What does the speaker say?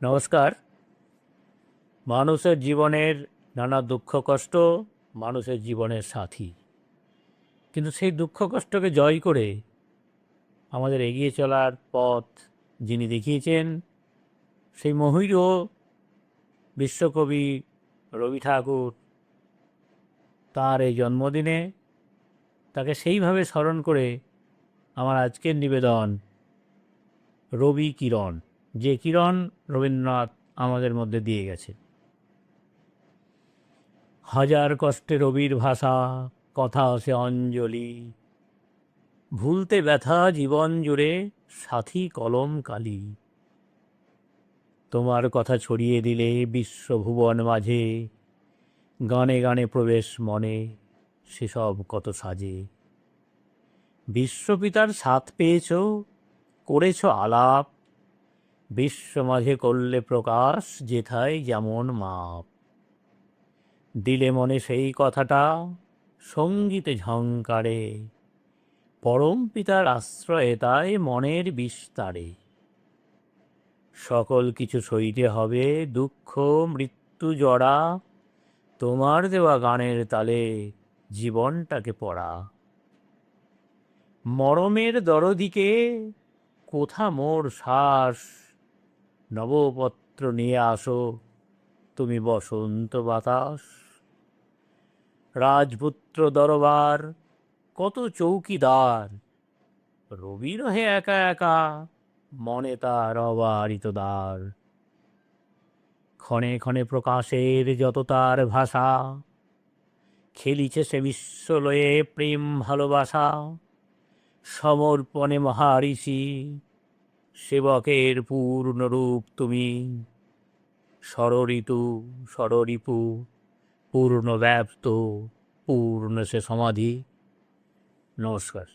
নমস্কার। মানুষের জীবনের নানা দুঃখ কষ্ট মানুষের জীবনের সাথী, কিন্তু সেই দুঃখ কষ্টকে জয় করে আমাদের এগিয়ে চলার পথ যিনি দেখিয়েছেন, সেই মহীয় বিশ্বকবি রবি ঠাকুর, তার এই জন্মদিনে তাকে সেইভাবে স্মরণ করে আমার আজকের নিবেদন রবি কিরণ, যে কিরণ রবীন্দ্রনাথ আমাদের মধ্যে দিয়ে গেছে। হাজার কষ্টে রবির ভাষা, কথা সে অঞ্জলি, ভুলতে ব্যথা জীবন জুড়ে সাথী কলম কালি। তোমার কথা ছড়িয়ে দিলে বিশ্বভুবন মাঝে, গানে গানে প্রবেশ মনে, সেসব কত সাজে। বিশ্বপিতার সাথ পেয়েছ, করেছ আলাপ, বিশ্ব মাঝে করলে প্রকাশ যেথায় যেমন মাপ। দিলে মনে সেই কথাটা সঙ্গীতে ঝংকারে, পরম পিতার আশ্রয়ে তাই মনের বিস্তারে। সকল কিছু সইতে হবে দুঃখ মৃত্যু জড়া, তোমার দেওয়া গানের তালে জীবনটাকে পড়া। মরমের দরদিকে কোথা মোর শ্বাস, নবপত্র নিয়ে আসো তুমি বসন্ত বাতাস। রাজপুত্র দরবার কত চৌকিদার, রবি রহে একা একা মনে তার অবারিত দ্বার। ক্ষণে ক্ষণে প্রকাশের যত তার ভাষা, খেলিছে সে বিশ্বলয়ে প্রেম ভালোবাসা। সমর্পণে মহারিষি, সেবকের পূর্ণ রূপ তুমি, ষড়ঋতু ষড়রিপু, পূর্ণ ব্যাপ্ত পূর্ণ সে সমাধি। নমস্কার।